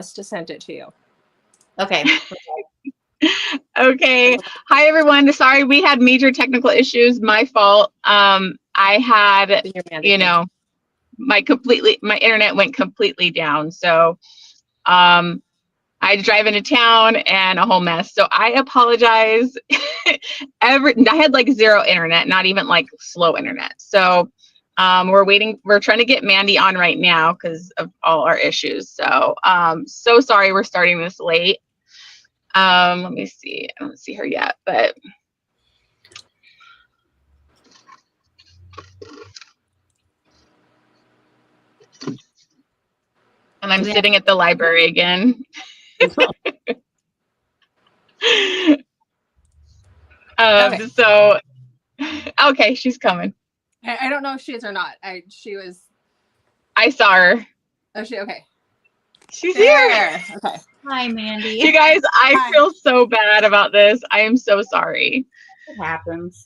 to send it to you. Okay. Okay. Hi, everyone. Sorry, we had major technical issues. My fault. I had, my internet went completely down. So I had to drive into town and a whole mess. So I apologize. I had like zero internet, not even like slow internet. So we're trying to get Mandy on right now because of all our issues. So so sorry we're starting this late. Let me see. I don't see her yet, but and I'm sitting at the library again. Okay. So okay, she's coming. I don't know if she is or not. I saw her. Oh, okay. She's here. Okay. Hi, Mandy. You guys, I feel so bad about this. I am so sorry. It happens.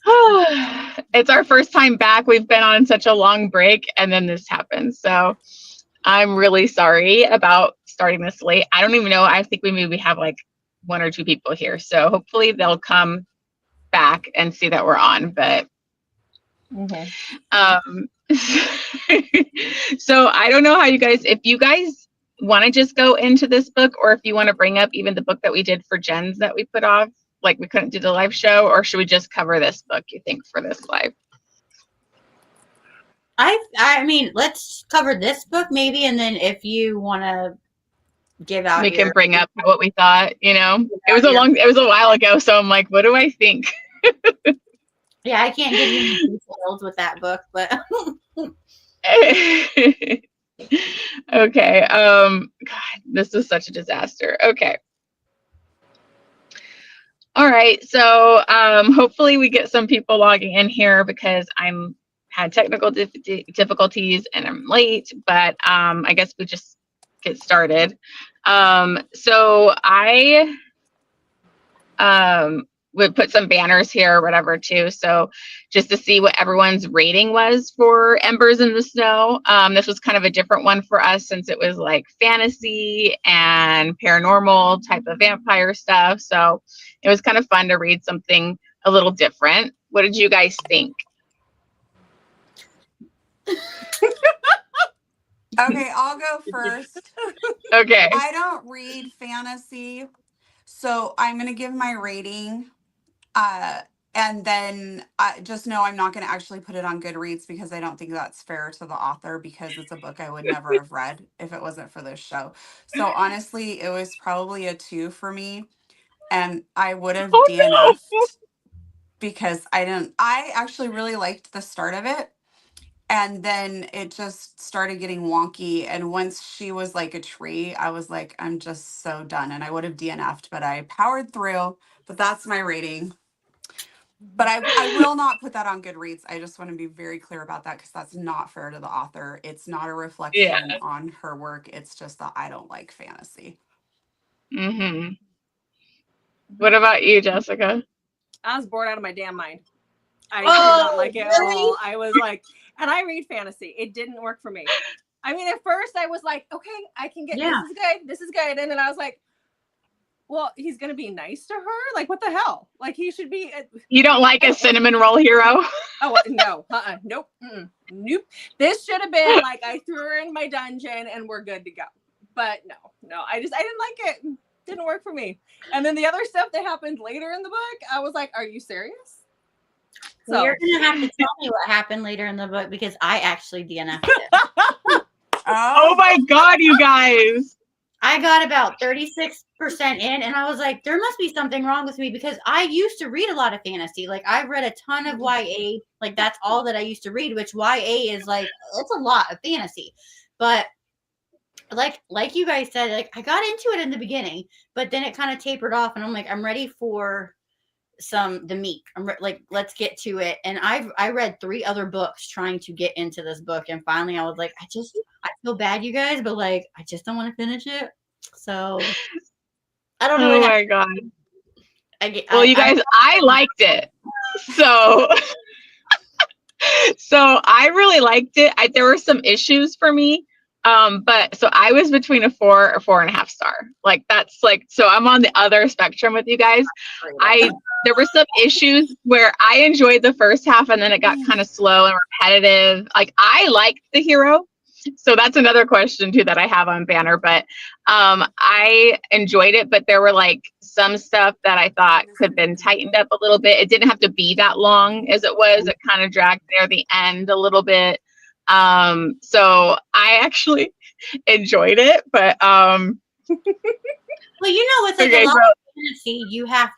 It's our first time back. We've been on such a long break, and then this happens. So I'm really sorry about starting this late. I don't even know. I think we maybe have like 1 or 2 people here. So hopefully they'll come back and see that we're on. But so I don't know how if you guys want to just go into this book, or if you want to bring up even the book that we did for Jen's that we put off, like we couldn't do the live show, or should we just cover this book, you think, for this live? I mean, let's cover this book maybe, and then if you want to give out, we can bring up what we thought. It was a while ago, so I'm like, what do I think? Yeah, I can't give you any details with that book, but okay. God, this was such a disaster. Okay. All right. So hopefully we get some people logging in here because had technical difficulties and I'm late, but I guess we just get started. So I would put some banners here or whatever too. So just to see what everyone's rating was for Embers in the Snow. This was kind of a different one for us since it was like fantasy and paranormal type of vampire stuff. So it was kind of fun to read something a little different. What did you guys think? Okay, I'll go first. Okay. I don't read fantasy, so I'm going to give my rating. And then just know I'm not going to actually put it on Goodreads because I don't think that's fair to the author because it's a book I would never have read if it wasn't for this show. So honestly, it was probably a 2 for me. And I would have DNF'd because I actually really liked the start of it. And then it just started getting wonky. And once she was like a tree, I was like, I'm just so done. And I would have DNF'd, but I powered through. But that's my rating. But I will not put that on Goodreads. I just want to be very clear about that because that's not fair to the author. It's not a reflection on her work. It's just that I don't like fantasy. Mm-hmm. What about you, Jessica? I was bored out of my damn mind. I did not like it at all. I was like, and I read fantasy. It didn't work for me. I mean, at first I was like, okay, I can get this is good. And then I was like, well, he's going to be nice to her? Like, what the hell? Like, he should be... You don't like a cinnamon roll hero? Oh, no. Nope. Nope. This should have been like, I threw her in my dungeon and we're good to go. But no. I didn't like it. Didn't work for me. And then the other stuff that happened later in the book, I was like, are you serious? So you're going to have to tell me what happened later in the book because I actually DNF'd it. Oh my God, you guys. I got about 36% in and I was like, there must be something wrong with me because I used to read a lot of fantasy. Like I've read a ton of YA. Like that's all that I used to read, which YA is like, it's a lot of fantasy. But like you guys said, like I got into it in the beginning, but then it kind of tapered off and I'm like, I'm ready for the meat. Let's get to it. And I read 3 other books trying to get into this book. And finally I was like, I feel bad, you guys, but like, I just don't want to finish it. So I don't know. Oh my God. You guys, I liked it. So I really liked it. There were some issues for me. But so I was between a 4 or 4.5 star. Like that's like, so I'm on the other spectrum with you guys. There were some issues where I enjoyed the first half and then it got kind of slow and repetitive. Like I liked the hero. So that's another question too that I have on Banner, but I enjoyed it, but there were like some stuff that I thought could have been tightened up a little bit. It didn't have to be that long as it was. It kind of dragged near the end a little bit. So I actually enjoyed it, but well, it's like okay, a lot of fantasy.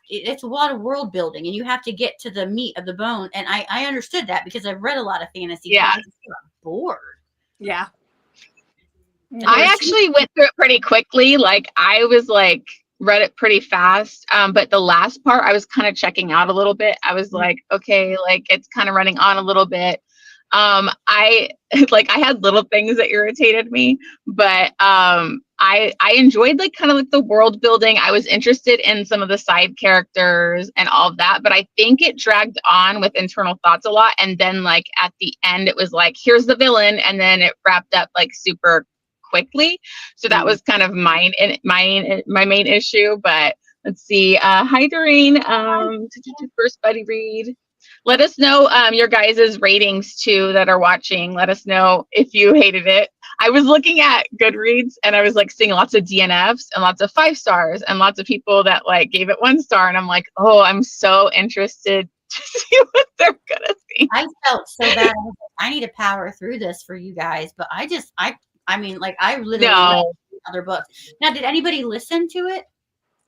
It's a lot of world building, and you have to get to the meat of the bone. And I understood that because I've read a lot of fantasy. Yeah, I just got bored. Yeah. I actually went through it pretty quickly. Like I was like read it pretty fast. But the last part I was kind of checking out a little bit. I was like, okay, like it's kind of running on a little bit. I had little things that irritated me, but I enjoyed like kind of like the world building. I was interested in some of the side characters and all of that, but I think it dragged on with internal thoughts a lot. And then like at the end, it was like, here's the villain, and then it wrapped up like super quickly. So that was kind of my main issue. But let's see. Hi, Doreen. First buddy read. Let us know your guys' ratings too that are watching. Let us know if you hated it. I was looking at Goodreads and I was like seeing lots of DNFs and lots of 5 stars and lots of people that like gave it 1 star. And I'm like, oh, I'm so interested to see what they're gonna see. I felt so bad. I need to power through this for you guys, but I mean, like I literally read other books. Now, did anybody listen to it?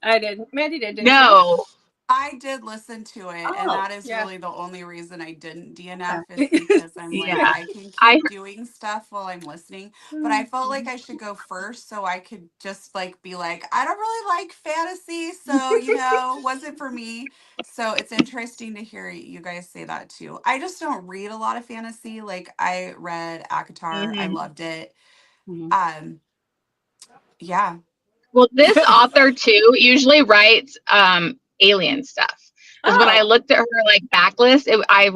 I did. Mandy did. No. I did listen to it, and that is really the only reason I didn't DNF is because I'm like, I can keep doing stuff while I'm listening, but I felt like I should go first so I could just like be like, I don't really like fantasy, so wasn't for me. So it's interesting to hear you guys say that too. I just don't read a lot of fantasy. Like I read ACOTAR, I loved it. Yeah. Well, this author too usually writes alien stuff. Because when I looked at her like backlist, I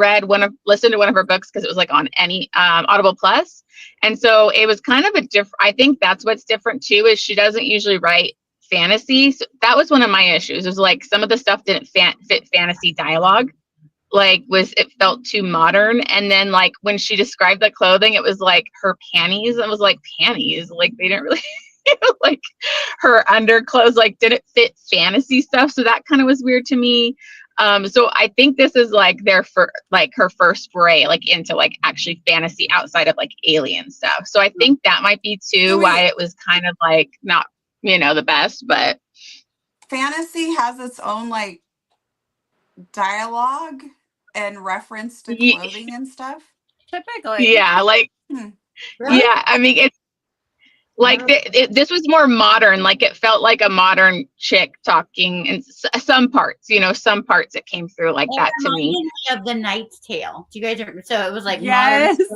listened to one of her books because it was like on any Audible Plus, and so it was kind of a different. I think that's what's different too is she doesn't usually write fantasy. So that was one of my issues. Was like some of the stuff didn't fit fantasy dialogue. Like it felt too modern, and then like when she described the clothing, it was like her panties. I was like panties, like they didn't really. Like her underclothes like didn't fit fantasy stuff, so that kind of was weird to me. So I think this is like her first foray like into like actually fantasy outside of like alien stuff. So I think that might be too why it was kind of like not the best. But fantasy has its own like dialogue and reference to clothing and stuff. Typically, like yeah, I mean it's. Like this was more modern. Like it felt like a modern chick talking, and some parts, some parts it came through like that to me. Of The Knight's Tale. Do you guys remember? So it was like modern stuff,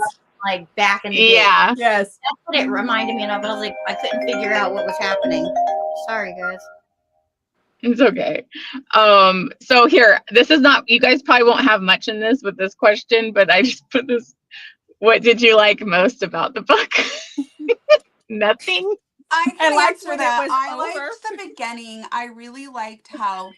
like back in the day. Yeah. Yes. That's what it reminded me of. But I was like, I couldn't figure out what was happening. Sorry, guys. It's okay. So here, this is not. You guys probably won't have much in this with this question, but I just put this. What did you like most about the book? Nothing. I can answer that. I liked the beginning. I really liked how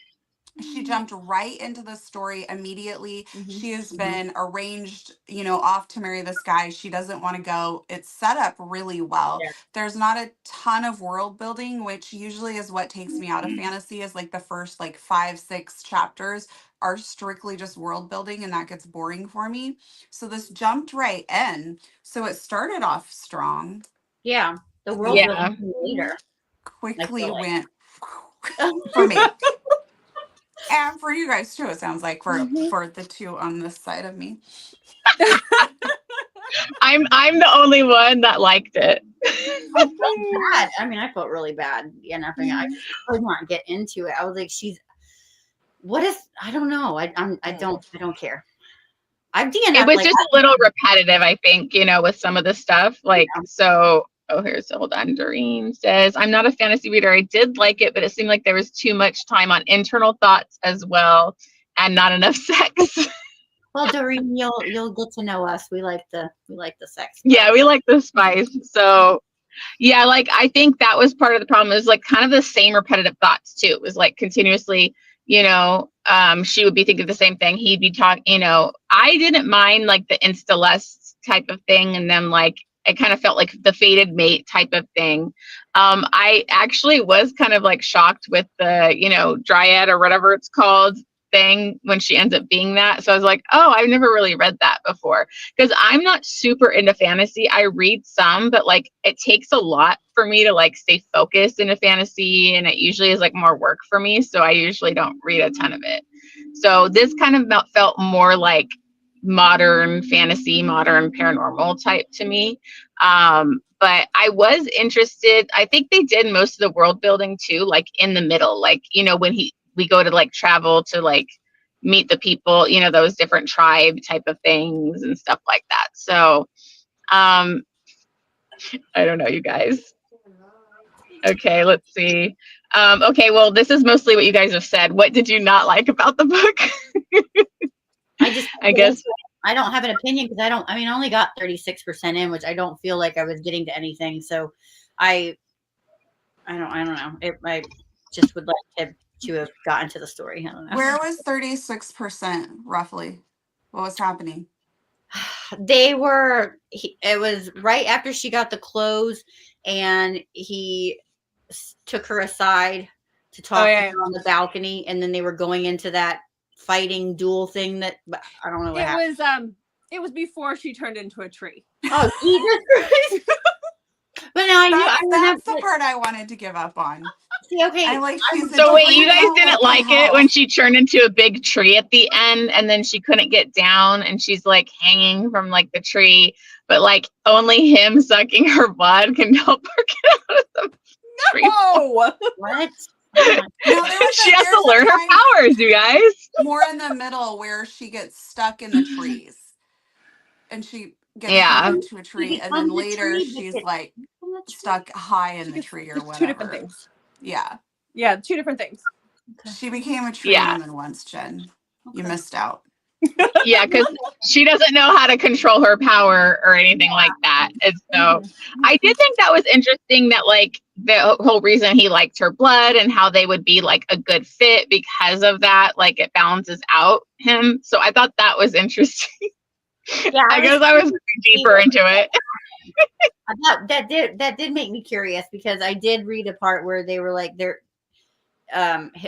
she jumped right into the story immediately. She has been arranged, off to marry this guy. She doesn't want to go. It's set up really well. Yeah. There's not a ton of world building, which usually is what takes me out of fantasy, is like the first like 5-6 chapters are strictly just world building, and that gets boring for me. So this jumped right in. So it started off strong. Yeah, the world building later quickly went for me, and for you guys too. It sounds like for the two on this side of me. I'm the only one that liked it. I felt bad. I mean, I felt really bad. I could not get into it. I was like, I don't know. I don't care. It was just a little repetitive, I think, with some of the stuff. So, hold on. Doreen says, I'm not a fantasy reader. I did like it, but it seemed like there was too much time on internal thoughts as well, and not enough sex. Well, Doreen, you'll get to know us. We like the sex. Yeah, we like the spice. So Yeah, like I think that was part of the problem. It was like kind of the same repetitive thoughts too. It was like continuously, she would be thinking the same thing. He'd be talking, I didn't mind like the insta lust type of thing, and then like I kind of felt like the fated mate type of thing. I actually was kind of like shocked with the, dryad or whatever it's called thing when she ends up being that. So I was like, oh, I've never really read that before, because I'm not super into fantasy. I read some, but like it takes a lot for me to like stay focused into fantasy, and it usually is like more work for me, so I usually don't read a ton of it. So this kind of felt more like modern fantasy, modern paranormal type to me. But I was interested. I think they did most of the world building too, like in the middle, like when we go to like travel to like meet the people, those different tribe type of things and stuff like that. So I don't know, you guys. Okay, let's see. Okay, well, this is mostly what you guys have said. What did you not like about the book? I guess I don't have an opinion because I only got 36% in, which I don't feel like I was getting to anything. So I don't know. I just would like to have gotten to the story. I don't know. Where was 36% roughly? What was happening? It was right after she got the clothes, and he took her aside to talk to her on the balcony, and then they were going into that fighting duel thing that I don't know what happened. It was before she turned into a tree. Oh, Jesus Christ. But now that's the part I wanted to give up on. See, okay. So wait, you guys didn't like it when she turned into a big tree at the end, and then she couldn't get down, and she's like hanging from like the tree, but like only him sucking her blood can help her get out of the tree. No, what? She has to learn her powers, you guys. More in the middle where she gets stuck in the trees, and she gets into a tree, and then later she's like stuck high in the tree or whatever. 2 different things. Yeah, 2 different things. She became a tree woman once, Jen. You missed out. Yeah, because she doesn't know how to control her power or anything like that. And so I did think that was interesting that like the whole reason he liked her blood and how they would be like a good fit because of that, like it balances out him. So I thought that was interesting. Yeah, I guess I was deeper into it. that did make me curious, because I did read a part where they were like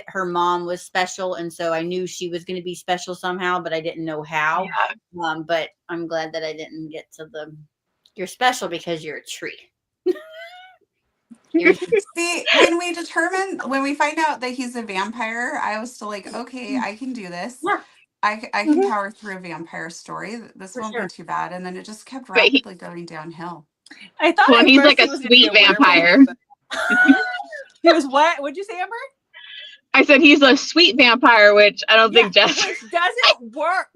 her mom was special, and so I knew she was going to be special somehow, but I didn't know how. Yeah. But I'm glad that I didn't get to you're special because you're a tree. See, when we find out that he's a vampire, I was still like, okay, I can do this. Yeah. I can power through a vampire story. This won't be too bad. And then it just kept rapidly going downhill. I thought he's like a sweet vampire. He was what? What'd you say, Amber? I said he's a sweet vampire, which I don't think Jess. Which doesn't work.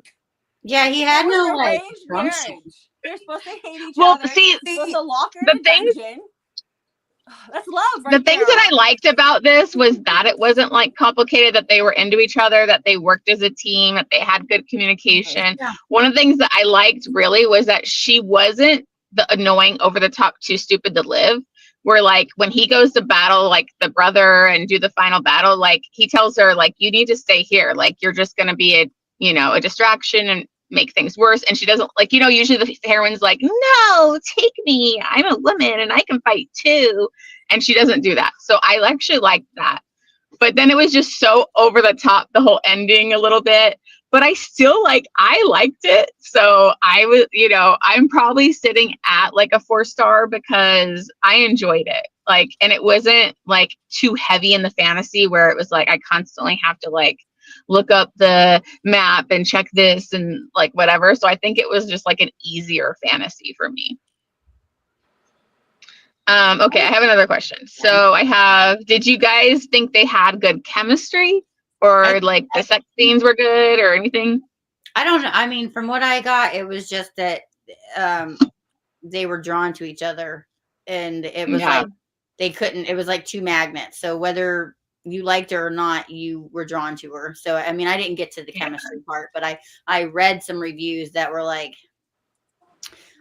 Yeah, he had no like. They're supposed to hate each other. Well, see, they're supposed to lock her in a dungeon. That's love, right? The things that I liked about this was that it wasn't like complicated, that they were into each other, that they worked as a team, that they had good communication. Yeah. One of the things that I liked really was that she wasn't the annoying, over the top, too stupid to live. Where like when he goes to battle like the brother and do the final battle, like he tells her like, you need to stay here. Like you're just going to be a distraction and make things worse. And she doesn't like, usually the heroine's like, no, take me. I'm a woman and I can fight too. And she doesn't do that. So I actually liked that. But then it was just so over the top, the whole ending a little bit. But I still I liked it. So I was, I'm probably sitting at like a 4-star because I enjoyed it. Like, and it wasn't like too heavy in the fantasy where it was like, I constantly have to like look up the map and check this and like whatever. So I think it was just like an easier fantasy for me. Okay, I have another question. So did you guys think they had good chemistry? Or like the sex scenes were good or anything? I don't know. I mean, from what I got, it was just that they were drawn to each other, and it was like they couldn't. It was like 2 magnets. So whether you liked her or not, you were drawn to her. So I mean, I didn't get to the chemistry part, but I read some reviews that were like,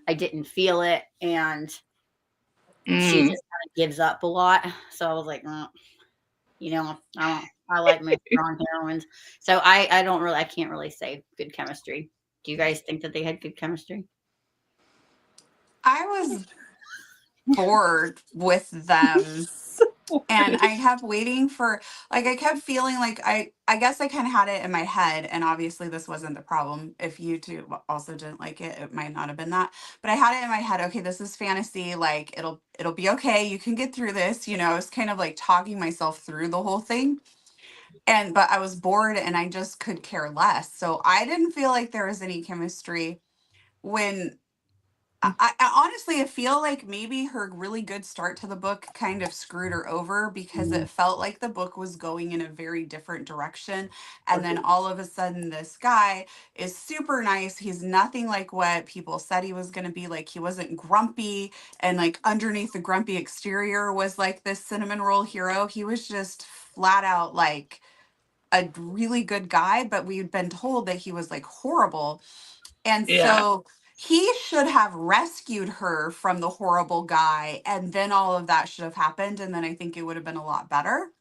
I didn't feel it, and she Mm. just kind of gives up a lot. So I was like, you know, I like my strong heroines. So I can't really say good chemistry. Do you guys think that they had good chemistry? I was bored with them. And I kept waiting for, like, I kept feeling like I guess I kind of had it in my head, and obviously this wasn't the problem. If you two also didn't like it, it might not have been that. But I had it in my head, okay, this is fantasy, like it'll be okay. You can get through this, you know. I was kind of like talking myself through the whole thing. But I was bored and I just could care less. So I didn't feel like there was any chemistry when I honestly, I feel like maybe her really good start to the book kind of screwed her over because it felt like the book was going in a very different direction. And then all of a sudden, this guy is super nice. He's nothing like what people said he was going to be. Like, he wasn't grumpy. And like underneath the grumpy exterior was like this cinnamon roll hero. He was just flat out like a really good guy, but we'd been told that he was like horrible. And Yeah. so he should have rescued her from the horrible guy, and then all of that should have happened. And then I think it would have been a lot better.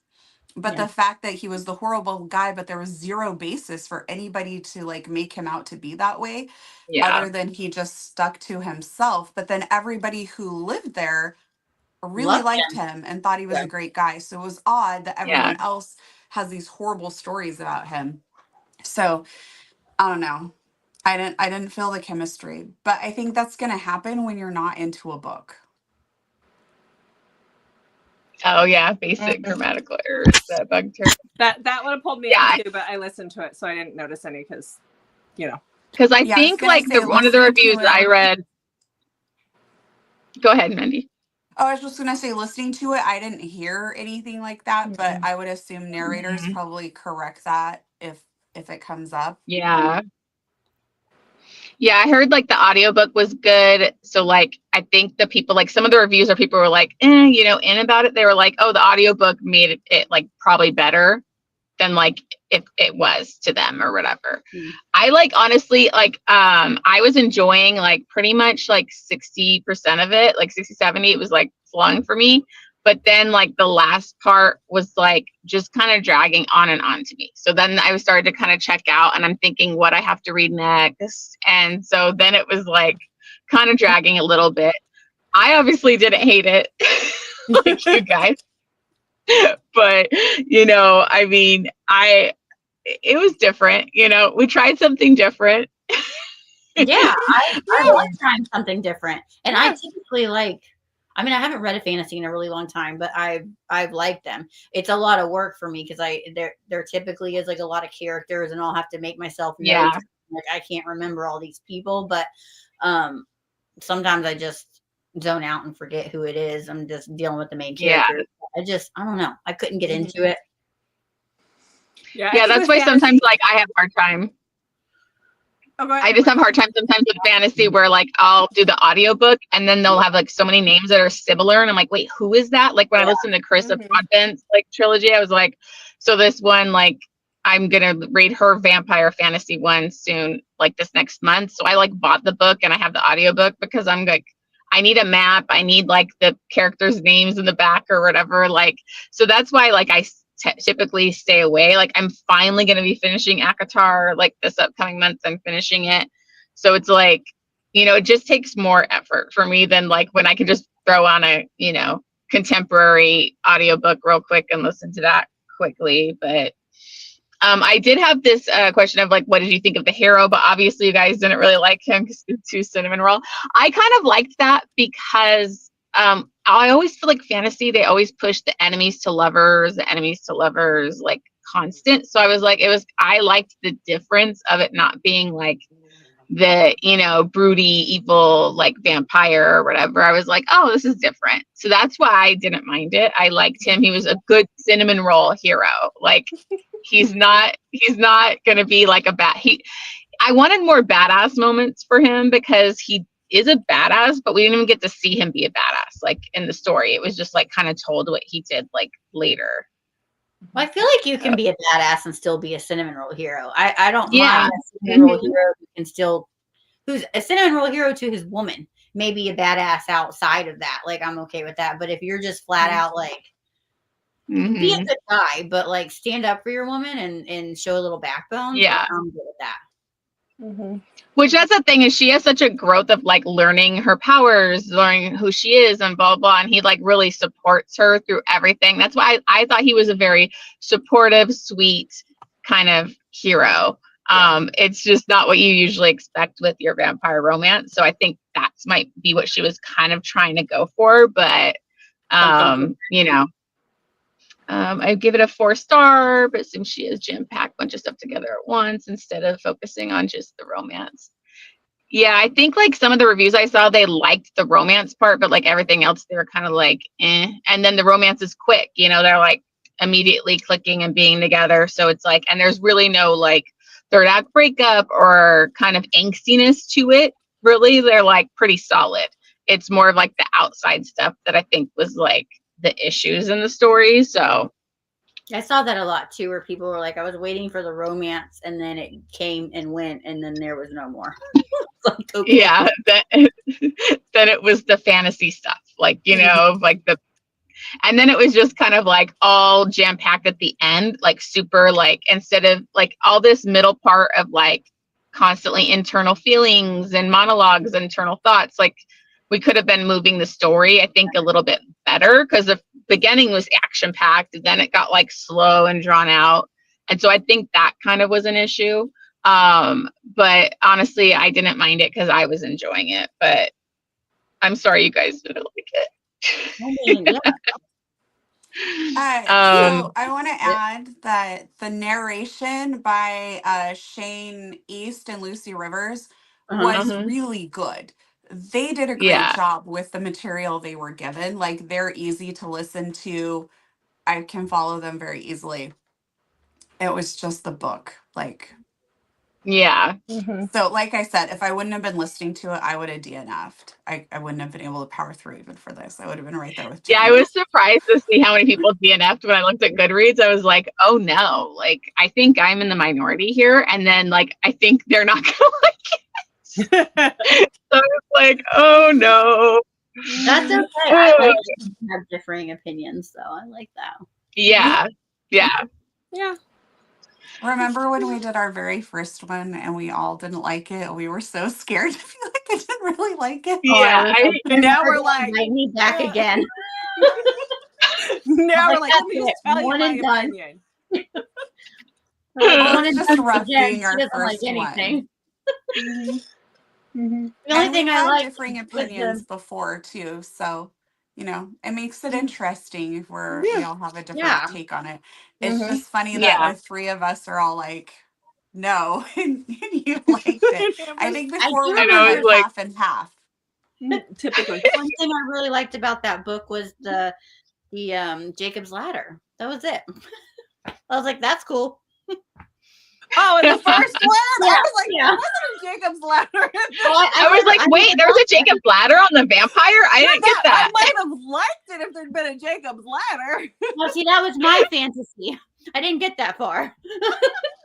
But Yeah. the fact that he was the horrible guy, but there was zero basis for anybody to like make him out to be that way, Yeah. other than he just stuck to himself. But then everybody who lived there really Loved liked him. him and thought he was Yeah. a great guy. So it was odd that Yeah. everyone else has these horrible stories about him. So I don't know. I didn't feel the chemistry, but I think that's going to happen when you're not into a book. Oh yeah, basic grammatical errors that bugged her. That would have pulled me in too, but I listened to it, so I didn't notice any because, you know. Because I Yeah, think I was like gonna say, one of the listening to reviews I it- read. Go ahead, Mandy. Oh, I was just going to say, listening to it, I didn't hear anything like that, but I would assume narrators probably correct that if it comes up. Yeah. Yeah, I heard like the audiobook was good. So like I think the people, like some of the reviews or people were like, you know, in about it. They were like, oh, the audiobook made it like probably better than like if it was to them or whatever. I like honestly like I was enjoying like pretty much like 60% of it, like 60, 70, it was like flung for me. But then like the last part was like just kind of dragging on and on to me. So then I started to kind of check out and I'm thinking what I have to read next. And so then it was like kind of dragging a little bit. I obviously didn't hate it like you guys. But, you know, I mean, it was different. You know, we tried something different. Yeah, I like trying something different. And I typically like, I mean, I haven't read a fantasy in a really long time, but I've liked them. It's a lot of work for me because there typically is like a lot of characters and I'll have to make myself notes. Like I can't remember all these people, but sometimes I just zone out and forget who it is. I'm just dealing with the main character. I don't know. I couldn't get into it. Yeah, that's why sometimes like I have a hard time. I just have a hard time sometimes with fantasy where like I'll do the audiobook and then they'll have like so many names that are similar and I'm like, wait, who is that? Like when I listened to Chris of Broadbent's like trilogy, I was like, so this one, like I'm gonna read her vampire fantasy one soon, like this next month. So I like bought the book and I have the audiobook because I'm like, I need a map. I need like the characters' names in the back or whatever. Like, so that's why like I typically stay away. Like I'm finally going to be finishing ACOTAR like this upcoming month. I'm finishing it. So it's like, you know, it just takes more effort for me than like when I can just throw on a, you know, contemporary audiobook real quick and listen to that quickly. But I did have this question of like, what did you think of the hero? But obviously you guys didn't really like him because he's too cinnamon roll. I kind of liked that because I always feel like fantasy, they always push the enemies to lovers, like constant. So I was like, I liked the difference of it not being like the, you know, broody, evil, like vampire or whatever. I was like, oh, this is different. So that's why I didn't mind it. I liked him. He was a good cinnamon roll hero. Like he's not going to be like I wanted more badass moments for him because he is a badass, but we didn't even get to see him be a badass. Like in the story, it was just like kind of told what he did like later. Well, I feel like you can be a badass and still be a cinnamon roll hero. I don't mind a cinnamon roll hero who can still, who's a cinnamon roll hero to his woman. maybe a badass outside of that. Like, I'm okay with that. But if you're just flat out like, be a good guy, but like stand up for your woman and show a little backbone. Yeah. I'm good with that. Which that's the thing is she has such a growth of like learning her powers, learning who she is and blah, blah. And he like really supports her through everything. That's why I thought he was a very supportive, sweet kind of hero. It's just not what you usually expect with your vampire romance. So I think that might be what she was kind of trying to go for. But, you know, I give it a 4-star, but since she has jam-packed a bunch of stuff together at once instead of focusing on just the romance. Yeah, I think like some of the reviews I saw, they liked the romance part, but like everything else, they were kind of like, eh. And then the romance is quick, you know, they're like immediately clicking and being together. So it's like, and there's really no like third act breakup or kind of angstiness to it. Really, they're like pretty solid. It's more of like the outside stuff that I think was like the issues in the story. So I saw that a lot too, where people were like, I was waiting for the romance and then it came and went and then there was no more. Like, okay. Yeah, then it was the fantasy stuff, like, you know, like and then it was just kind of like all jam packed at the end, like super, like instead of like all this middle part of like constantly internal feelings and monologues, internal thoughts, like we could have been moving the story, I think, a little bit better because the beginning was action packed, then it got like slow and drawn out, and so I think that kind of was an issue. But honestly, I didn't mind it because I was enjoying it. But I'm sorry you guys didn't like it. I mean, yeah. So I want to add that the narration by Shane East and Lucy Rivers was really good. They did a great job with the material they were given. Like, they're easy to listen to. I can follow them very easily. It was just the book. Like, yeah. So like I said, if I wouldn't have been listening to it, I would have DNF'd. I wouldn't have been able to power through even for this. I would have been right there with Yeah, I was surprised to see how many people DNF'd when I looked at Goodreads. I was like, oh no, like I think I'm in the minority here. And then like I think they're not gonna like it. So it's like, oh no. That's okay. I like to have differing opinions, though. I like that. Yeah. Yeah. Yeah. Remember when we did our very first one and we all didn't like it? We were so scared to feel like I didn't really like it. Yeah. And now we're like, invite me back again. Now we're like, like, let me just tell you one my and done. opinion. Well, it's just rough being our She doesn't first like anything. one. The only And thing we I had like differing was opinions before too, so you know it makes it interesting if we all have a different take on it. It's just funny that the three of us are all like, no, and you liked it. I think before we were like half and half. Typically, one thing I really liked about that book was the Jacob's Ladder. That was it. I was like, that's cool. Oh, in the first one, I was like, there wasn't a Jacob's Ladder. I was like, wait, there was a Jacob's Ladder on the vampire? I didn't get that. I might have liked it if there'd been a Jacob's Ladder. No, see, that was my fantasy. I didn't get that far.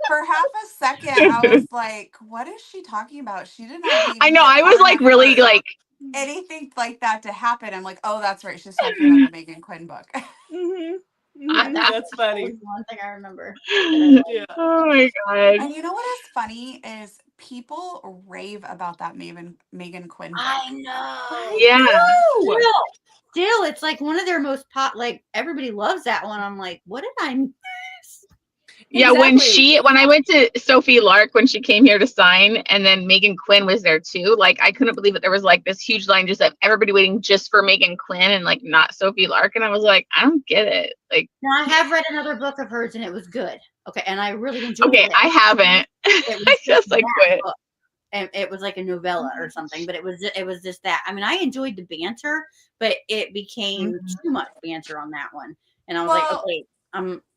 For half a second, I was like, what is she talking about? She did not I know, I was like really like anything like that to happen. I'm like, oh, that's right. She's talking about the Megan Quinn book. That's funny. That was one thing I remember. Yeah. Oh my god. And you know what is funny is people rave about that Megan Quinn book. I know. Yeah. Still, it's like one of their most like everybody loves that one. I'm like, what did I miss? Yeah, Exactly. when I went to Sophie Lark when she came here to sign, and then Megan Quinn was there too. Like I couldn't believe it. There was like this huge line just of everybody waiting just for Megan Quinn and like not Sophie Lark. And I was like, I don't get it. Like now I have read another book of hers and it was good. Okay, and I really enjoyed it. Okay, I haven't. I just like quit. And it was like a novella or something, but it was just that. I mean, I enjoyed the banter, but it became too much banter on that one. And I was like, okay,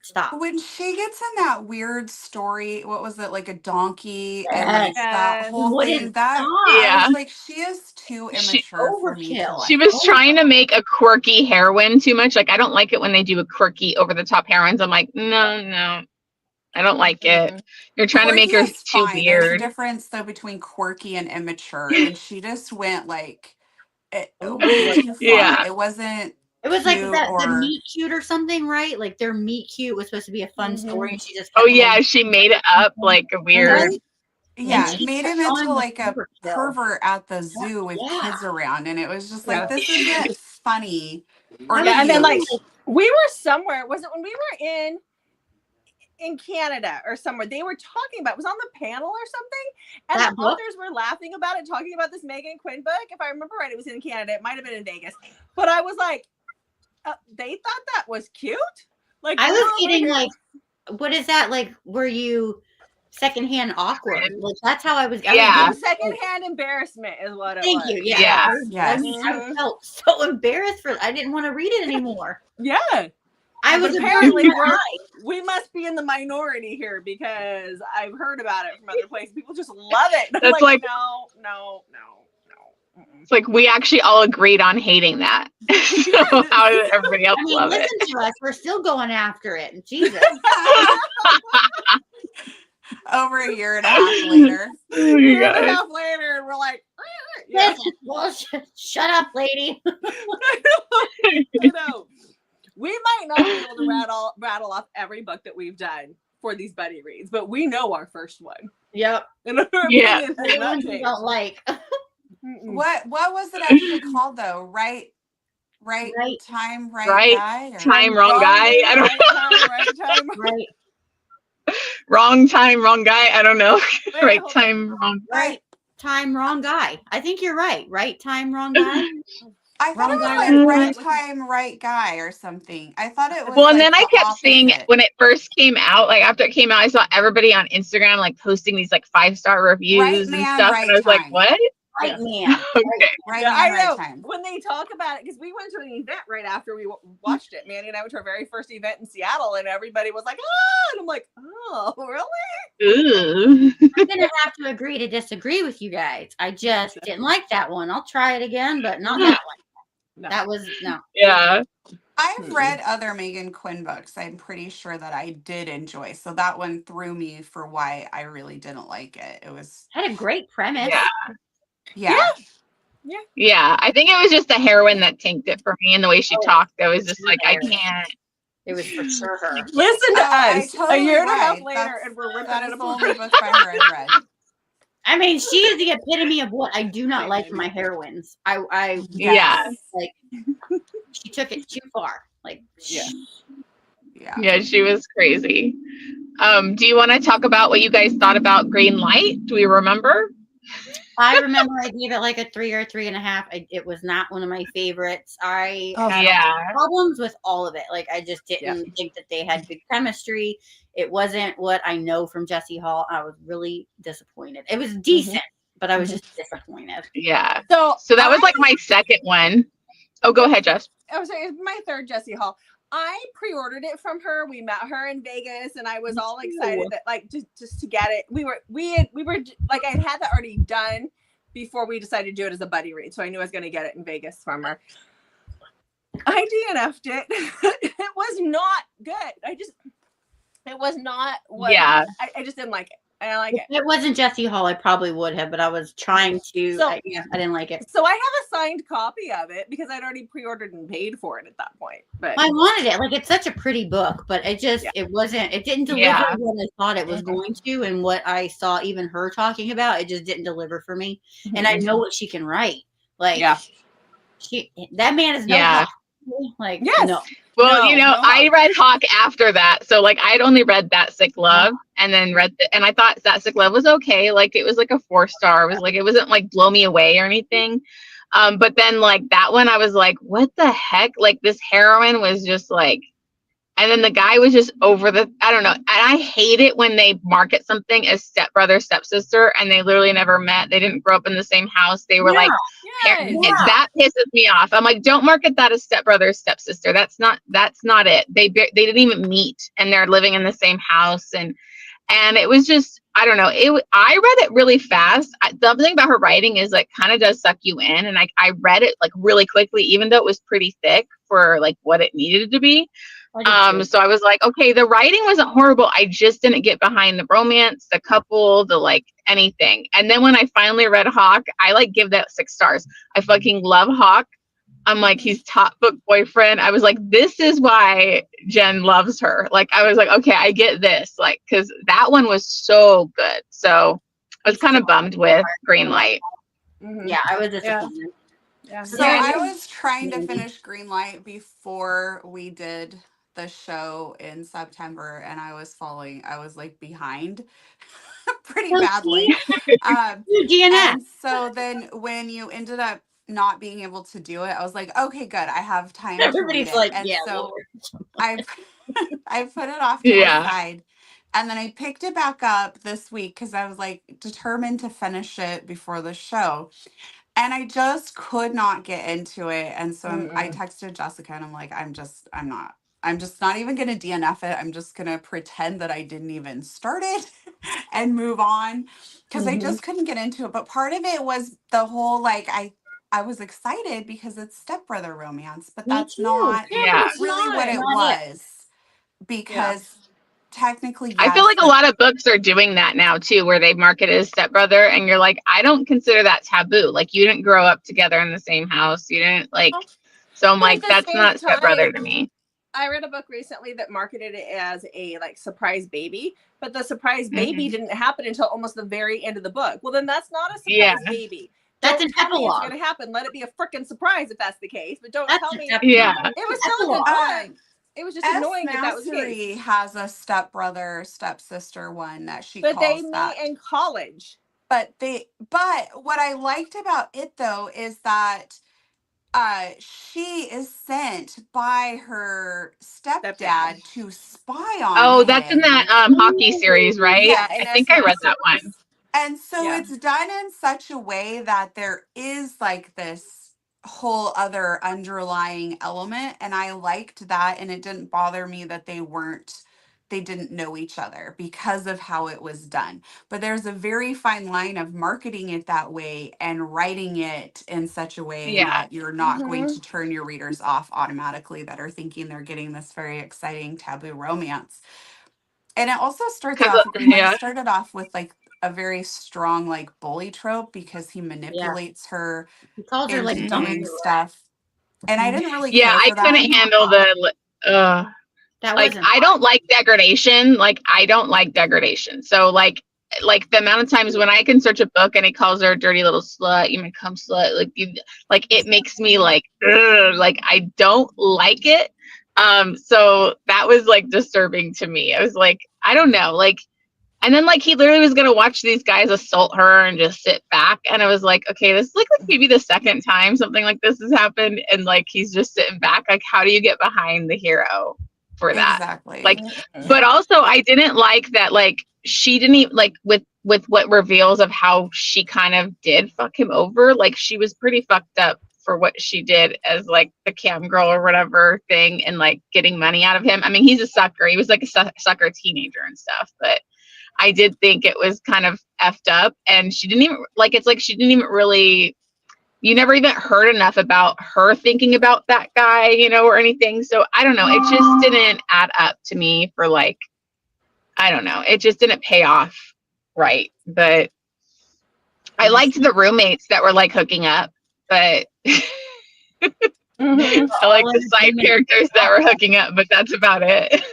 stop. When she gets in that weird story, what was it, like a donkey and like that whole thing? I was like, she is too immature for me to like. She was trying to make a quirky heroine too much. Like I don't like it when they do a quirky over the top heroines. I'm like, no. I don't like it. You're trying to make her too weird. There's a difference though between quirky and immature, and she just went like it way too far. Yeah. It wasn't. It was like cute that the or- meet cute or something, right? Like their meet cute was supposed to be a fun story, and she just Oh kept yeah, going. she made it up like a weird. Yeah, she made kept him into going with like a Overkill. pervert at the zoo with Yeah. kids around, and it was just Yeah. like, this isn't funny or I Yeah, and then like cute. we were somewhere. Was it when we were in Canada or somewhere? They were talking about, it was on the panel or something, and That the book? authors were laughing about it, talking about this Megan Quinn book. If I remember right, it was in Canada. It might have been in Vegas, but I was like, they thought that was cute. Like I we're was over getting here- like, what is that? Like, were you secondhand awkward? Like that's how I was. Yeah. It was secondhand embarrassment is what it Thank was. you. Yeah. Yeah. Yes. I felt so embarrassed I didn't want to read it anymore. Yeah. I But was apparently embarrassed. we must be in the minority here because I've heard about it from other places. People just love it. I'm That's like- no. It's like we actually all agreed on hating that. So how did everybody else I mean, love listen it? to us. We're still going after it. Jesus. Over a year and a half later. Oh, you Year and a guys. half later, and we're like, yeah, Listen, well, shut up, lady. I know. We might not be able to rattle off every book that we've done for these buddy reads, but we know our first one. Yep. And our Yeah. opinion has The not ones you changed. don't like. Mm-mm. What was it actually called though? Right Right. time, Right guy? Or- time, wrong guy. day, I don't right time. Right. wrong time, wrong guy. I don't know. Wait, Right hold time, wrong. Right time, wrong guy. I think you're right. Right time, wrong guy. I thought Wrong it was guy, like right right time. time, right guy or something. I thought it was Well, and like then I the kept seeing it opposite. when it first came out. Like after it came out, I saw everybody on Instagram like posting these like 5-star reviews and man, stuff, right and I was like, time. "What?" Right Yeah. man. Okay. Right Yeah, man, I right know. time. When they talk about it, because we went to an event right after we watched it. Manny and I went to our very first event in Seattle, and everybody was like, "Ah!" And I'm like, "Oh, really?" Ooh. I'm gonna have to agree to disagree with you guys. I just didn't like that one. I'll try it again, but not that one. No. That was no. Yeah. I've read other Megan Quinn books. I'm pretty sure that I did enjoy. So that one threw me for why I really didn't like it. It was Had a great premise. Yeah. yeah. Yeah. I think it was just the heroine that tanked it for me, and the way she talked. I was just like, I can't. It was for sure her. Listen to Oh, I us totally a year and a half right. later, That's- and we're ripping That it is the apart. only book by her I've read. I mean, she is the epitome of what I do not like in my heroines. I Yeah. like she took it too far. Like Yeah. Yeah. Yeah, she was crazy. Do you want to talk about what you guys thought about Green Light? Do we remember? I remember I gave it like a 3 or 3.5. It was not one of my favorites. I had Yeah. problems with all of it. Like I just didn't think that they had good chemistry. It wasn't what I know from Jessie Hall. I was really disappointed. It was decent, but I was just disappointed. Yeah. So So that was like my second one. Oh, go ahead, Jess. I was sorry, it's my third Jessie Hall. I pre-ordered it from her. We met her in Vegas, and I was all excited that like just to get it. We were like I had that already done before we decided to do it as a buddy read, so I knew I was going to get it in Vegas from her. I DNF'd it. It was not good. It was not what. Yeah. I just didn't like it. I didn't like it. If it wasn't Jessie Hall, I probably would have, but I was trying to. So- I didn't like it. So I have a signed copy of it because I'd already pre-ordered and paid for it at that point. But I wanted it. Like it's such a pretty book, but it just it wasn't. It didn't deliver Yeah. what I thought it was going to, and what I saw even her talking about. It just didn't deliver for me. And I know what she can write. Like Yeah. that man is no Yeah. Hawk. Like Yes. no. Well, No, no. I read Hawk after that. So like I'd only read That Sick Love and then and I thought That Sick Love was okay. Like it was like a 4-star. It was like it wasn't like blow me away or anything. But then like that one I was like, what the heck? Like this heroine was just like, and then the guy was just over the, I don't know. And I hate it when they market something as stepbrother, stepsister, and they literally never met. They didn't grow up in the same house. They were like, Yes. that pisses me off. I'm like, don't market that as stepbrother, stepsister. That's not it. They didn't even meet, and they're living in the same house, and it was just, I don't know. I read it really fast. Something about her writing is like kind of does suck you in, and I read it like really quickly, even though it was pretty thick for like what it needed to be. So I was like, okay, the writing wasn't horrible. I just didn't get behind the romance, the couple, the like anything. And then when I finally read Hawk, I like give that 6 stars. I fucking love Hawk. I'm like, he's top book boyfriend. I was like, this is why Jen loves her. Like, I was like, okay, I get this. Like, because that one was so good. So I was kind of bummed with Greenlight. Yeah, I was disappointed. Yeah. So I was trying to finish Greenlight before we did the show in September, and I was like behind pretty badly. And so then when you ended up not being able to do it, I was like, okay, good. I have time to read it. Like, and yeah, so I put it off to the side. And then I picked it back up this week because I was like determined to finish it before the show. And I just could not get into it. And so I texted Jessica and I'm like, I'm just not even going to DNF it. I'm just going to pretend that I didn't even start it and move on because I just couldn't get into it. But part of it was the whole, like, I was excited because it's stepbrother romance, but that's not really what it was because technically, I feel like a lot of books are doing that now too, where they market it as stepbrother, and you're like, I don't consider that taboo. Like, you didn't grow up together in the same house. You didn't like. So I'm like, that's not stepbrother to me. I read a book recently that marketed it as a like surprise baby, but the surprise baby didn't happen until almost the very end of the book. Well, then that's not a surprise baby. That's an epilogue. It's going to happen. Let it be a freaking surprise if that's the case. But don't tell me. Yeah, it was still a good book. It was just annoying that was the case. Has a stepbrother, stepsister one that she but calls they meet that. in college. But what I liked about it though is that she is sent by her stepdad to spy on him. That's in that hockey series, right? Yeah, I think I read that one. And so it's done in such a way that there is like this whole other underlying element, and I liked that, and it didn't bother me that they didn't know each other because of how it was done. But there's a very fine line of marketing it that way and writing it in such a way that you're not going to turn your readers off automatically that are thinking they're getting this very exciting taboo romance. And it also started off with like a very strong like bully trope because he manipulates her. He calls her like doing stuff. And I didn't really care for that. I couldn't handle the like, I don't like degradation. Like, I don't like degradation. So like the amount of times when I can search a book and it calls her a dirty little slut, you may come slut, like it makes me like, like I don't like it. So that was like disturbing to me. I was like, I don't know, like, and then like he literally was gonna watch these guys assault her and just sit back, and I was like, okay, this is like maybe the second time something like this has happened, and like he's just sitting back. Like, how do you get behind the hero for that? Exactly. Like, but also I didn't like that, like, she didn't even like with what reveals of how she kind of did fuck him over. Like, she was pretty fucked up for what she did as like the cam girl or whatever thing, and like getting money out of him. I mean, he's a sucker. He was like a sucker teenager and stuff, but I did think it was kind of effed up, and she didn't even like, it's like she didn't even really, you never even heard enough about her thinking about that guy, you know, or anything. So I don't know. It just didn't add up to me for like, I don't know. It just didn't pay off right. But I liked the roommates that were like hooking up, but I like the side characters that were hooking up, but that's about it.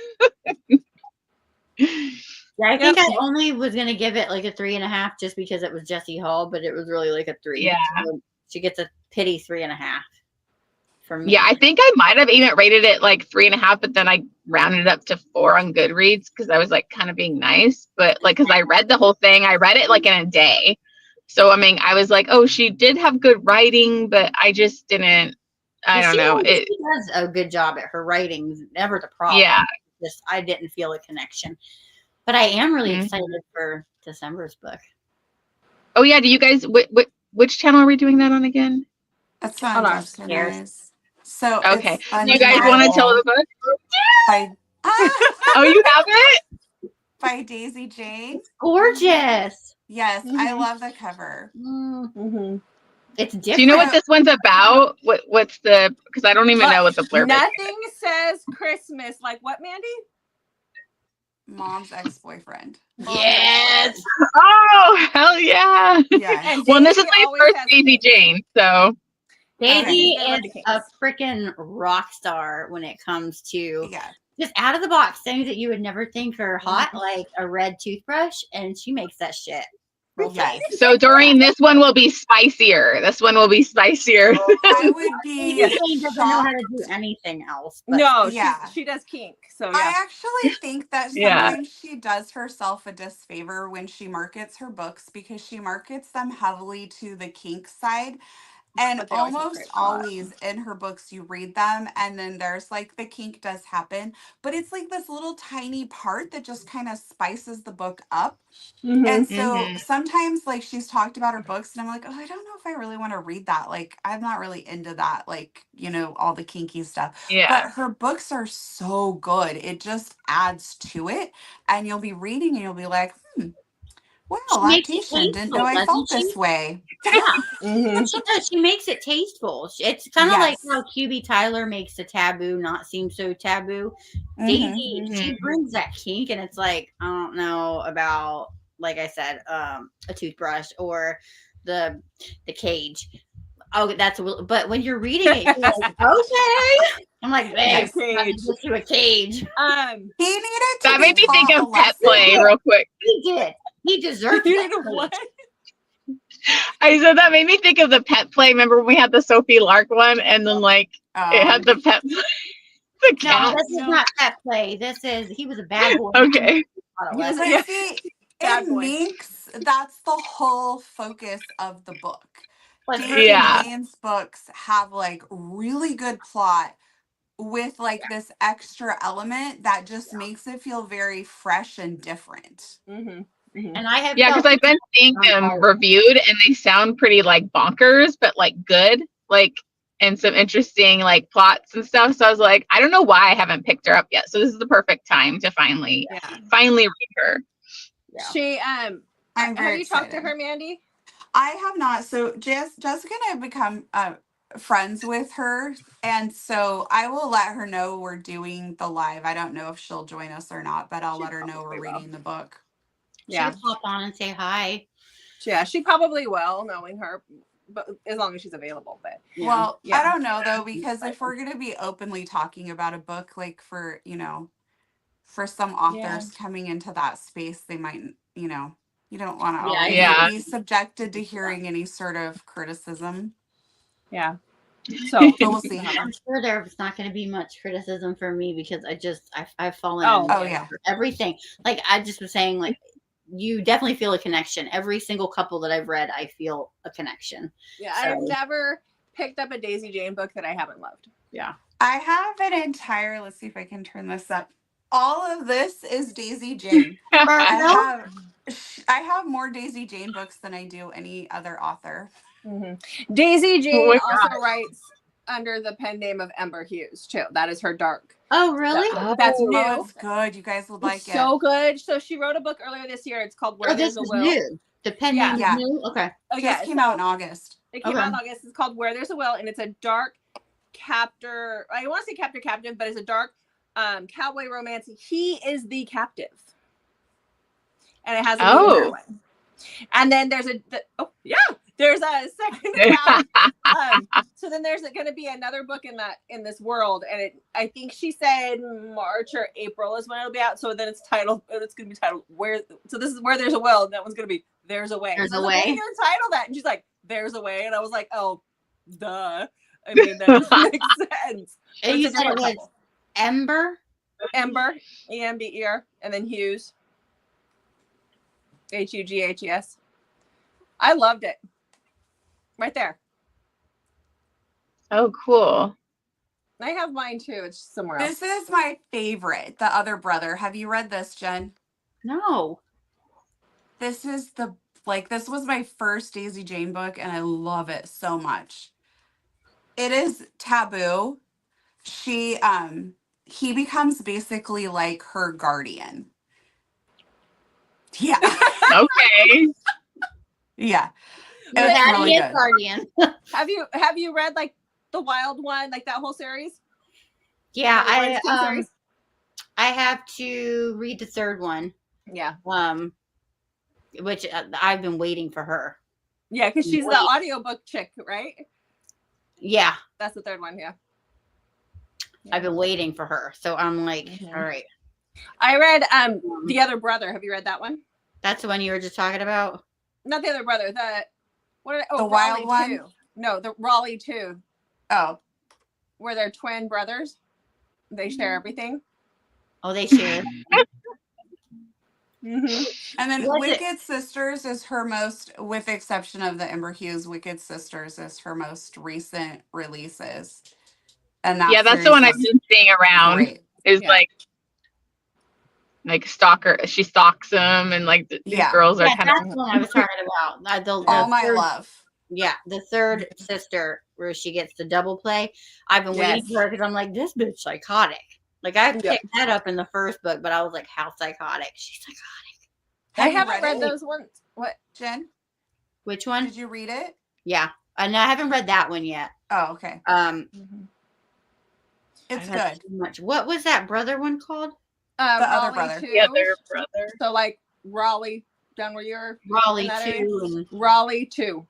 Yeah, I think I only was gonna give it like a 3.5 just because it was Jessie Hall, but it was really like a 3. Yeah, so she gets a pity 3.5 from me. Yeah, I think I might have even rated it like 3.5, but then I rounded it up to 4 on Goodreads because I was like kind of being nice. But like, because I read the whole thing, I read it like in a day. So I mean, I was like, oh, she did have good writing, but I just didn't. I don't know. She does a good job at her writing. Never the problem. Yeah. Just I didn't feel a connection. But I am really excited for December's book. Oh yeah, do you guys? Which channel are we doing that on again? That's on upstairs. So okay, do you guys want to tell the book? Oh, you have it? By Daisy Jane. Gorgeous. Yes, I love the cover. It's different. Do you know what this one's about? What's the? Because I don't even know what the blurb is. Nothing says Christmas. Like what, Mandy? Mom's ex-boyfriend. Yes. Oh, hell yeah. Yeah. Well, this is my first Daisy Jane, so. Daisy is a freaking rock star when it comes to just out of the box things that you would never think are hot, like a red toothbrush, and she makes that shit. Yes. So during this one will be spicier. This one will be spicier. I would be. She doesn't know how to do anything else. No, she does kink. So yeah. I actually think that sometimes she does herself a disfavor when she markets her books because she markets them heavily to the kink side. And almost always in her books, you read them and then there's like the kink does happen, but it's like this little tiny part that just kind of spices the book up. And so sometimes like she's talked about her books and I'm like, oh, I don't know if I really want to read that. Like, I'm not really into that, like, you know, all the kinky stuff. Yeah. But her books are so good. It just adds to it. And you'll be reading and you'll be like, wow, lactation. Didn't know I felt this way. Yeah. She makes it tasteful. It's kind of like how QB Tyler makes a taboo not seem so taboo. Daisy, she brings that kink, and it's like, I don't know about, like I said, a toothbrush or the cage. Oh, but when you're reading it, you're like, okay. I'm like, babe, get you a cage. He needed to that made me think of pet play real quick. He did. He deserved it. What? I said that made me think of the pet play. Remember when we had the Sophie Lark one, and then like it had the pet play. The cat. No, this is not pet play. This is he was a bad boy. Okay. That's the whole focus of the book. Daisy Jane's books have like really good plot with like this extra element that just makes it feel very fresh and different. And I have because I've been seeing them reviewed and they sound pretty like bonkers, but like good, like, and some interesting like plots and stuff. So I was like, I don't know why I haven't picked her up yet. So this is the perfect time to finally read her. Yeah. She have you talked to her, Mandy? I have not. So Jessica and I have become friends with her, and so I will let her know we're doing the live. I don't know if she'll join us or not, but I'll let her know we're reading the book. Yeah, she'll hop on and say hi. Yeah, she probably will, knowing her, but as long as she's available. But well, I don't know though, because if we're gonna be openly talking about a book, like for for some authors coming into that space, they might, you don't want to be subjected to hearing any sort of criticism. Yeah. So we'll see. I'm sure there's not going to be much criticism for me because I've fallen in for everything. Like I just was saying, like you definitely feel a connection. Every single couple that I've read, I feel a connection. Yeah, so. I've never picked up a Daisy Jane book that I haven't loved. Yeah. I have an entire, let's see if I can turn this up. All of this is Daisy Jane. I have more Daisy Jane books than I do any other author. Daisy Jane also writes under the pen name of Ember Hughes too. That is her dark. Oh, really? That's new. It's good. You guys would like it. So good. So she wrote a book earlier this year. It's called Where There's a Will. New. The pen name is new? Okay. It just came out in August. It came out in August. It's called Where There's a Will, and it's a dark captor. I want to say captive, but it's a dark cowboy romance. He is the captive. And it has a heroine. And then there's there's a second round. So then there's going to be another book in this world, and I think she said March or April is when it'll be out. So then it's going to be titled Where. So this is Where There's a Will, and that one's going to be There's a Way. There's a Way. Way. What are you going to title that? And she's like, There's a Way, and I was like, oh, duh. I mean, that doesn't make sense. And you said it was Ember, Ember, and then Hughes, Hughes. I loved it. Right there. Oh, cool. I have mine too. It's somewhere else. This is my favorite, The Other Brother. Have you read this, Jen? No. This is this was my first Daisy Jane book, and I love it so much. It is taboo. He becomes basically like her guardian. Yeah. Okay. Yeah. It was Hattie really is good. Guardian. Have you read like the Wild One, like that whole series? Yeah, Bernstein series? I have to read the third one. Yeah. Which I've been waiting for her. Yeah, because she's the audiobook chick, right? Yeah. That's the third one, yeah. I've been waiting for her. So I'm like, all right. I read The Other Brother. Have you read that one? That's the one you were just talking about? Not The Other Brother. The Wild Raleigh one? 2. No, the Raleigh 2. Oh. Where they're twin brothers. They share everything. Oh, they share. Mm-hmm. And then What's Wicked Sisters is her most, with the exception of the Ember Hughes, Wicked Sisters is her most recent releases. And that that's the one I've been seeing around. Great. Is like stalker. She stalks them, and like these girls are kind of. That's the one I was talking about. All My Love. Yeah, the third sister where she gets the double play. I've been waiting for her because I'm like, this bitch psychotic. Like I picked that up in the first book, but I was like, how psychotic? She's psychotic. I haven't read those ones. What, Jen? Which one? Did you read it? Yeah, and I haven't read that one yet. Oh, okay. It's good. Much. What was that brother one called? The Other Brother. The Other Brother. So like Raleigh, down where you're. Raleigh 2. Raleigh 2.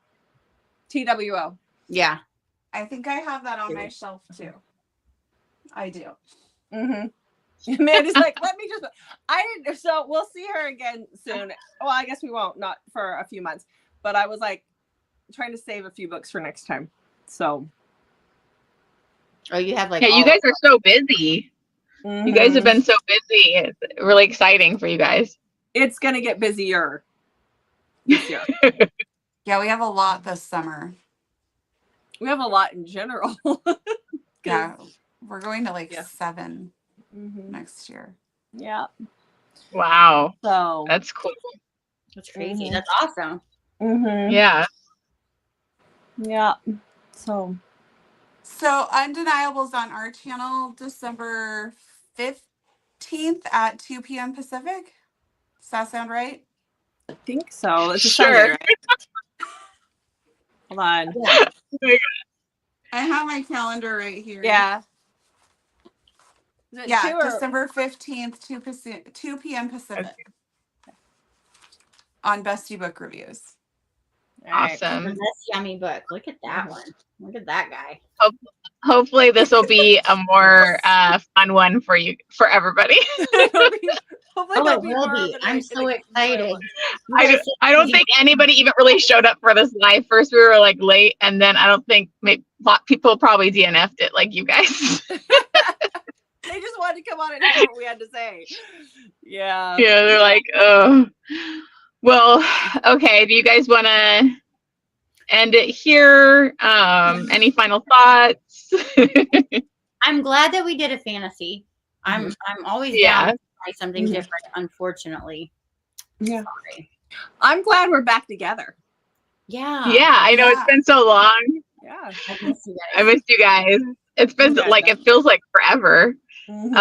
TWO. Yeah. I think I have that on my shelf too. I do. Mm-hmm. Mandy's like, let me just. I didn't. So we'll see her again soon. Well, I guess we won't. Not for a few months. But I was like trying to save a few books for next time. So. Oh, you have like. Yeah, you guys are so busy. You guys have been so busy. It's really exciting for you guys. It's gonna get busier this year. Yeah, we have a lot this summer. We have a lot in general. Yeah, we're going to 7 next year. Yeah. Wow. So that's cool. That's crazy. That's awesome. Yeah. Yeah. So Undeniable's on our channel December 15th at 2 p.m. Pacific. Does that sound right? I think so. It's sure. Sunday, right? Hold on. Yeah. I have my calendar right here. Yeah. Yeah, December 15th, 2 p.m. Pacific. Okay. On Bestie Book Reviews. Awesome. That's yummy book. Look at that one. Look at that guy. Hopefully this will be a more fun one for you, everybody. It will be. I'm so excited. I don't think anybody even really showed up for this live. First we were like late, and then I don't think people probably DNF'd it like you guys. They just wanted to come on and hear what we had to say. Yeah. Yeah, they're like, oh. Well, okay. Do you guys want to end it here? Any final thoughts? I'm glad that we did a fantasy. I'm always down to try something different, unfortunately. Yeah. Sorry. I'm glad we're back together. Yeah. Yeah, I know it's been so long. Yeah. I missed you guys. It's been it feels like forever. And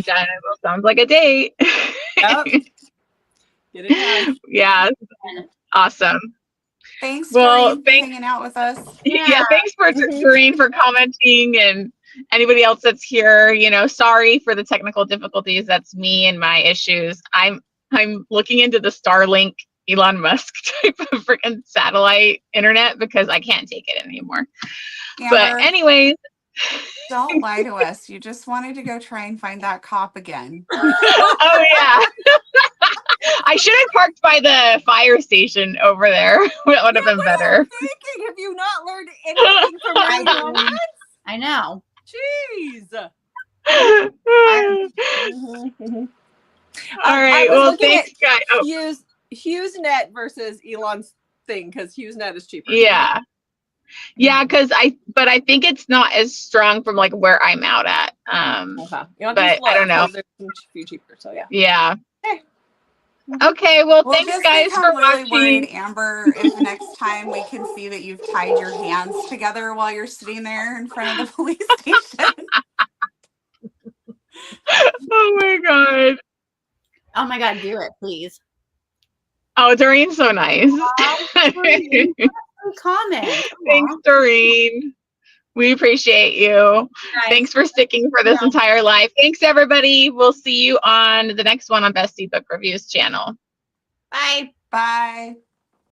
Dynamo sounds like a date. Yep. Get it done. Yeah. Awesome. Thanks for hanging out with us. Yeah, thanks for Doreen for commenting, and anybody else that's here. Sorry for the technical difficulties. That's me and my issues. I'm looking into the Starlink Elon Musk type of freaking satellite internet because I can't take it anymore. Amber, but anyways. Don't lie to us. You just wanted to go try and find that cop again. Oh, yeah. I should have parked by the fire station over there. That would have been better. Thinking, have you not learned anything from my moments? I know. Jeez. All right. Well, thanks, guys. HughesNet versus Elon's thing, because HughesNet is cheaper. Yeah. Yeah, but I think it's not as strong from like where I'm out at. But I don't know. There's a few cheaper, so yeah. Yeah. Okay. Well, thanks guys for watching. Worried, Amber, if next time we can see that you've tied your hands together while you're sitting there in front of the police station. Oh my god. Oh my god, do it, please. Oh, Doreen's so nice. comment. Thanks, Doreen. We appreciate you. Thanks for sticking for this entire life. Thanks, everybody. We'll see you on the next one on Bestie Book Reviews channel. Bye. Bye.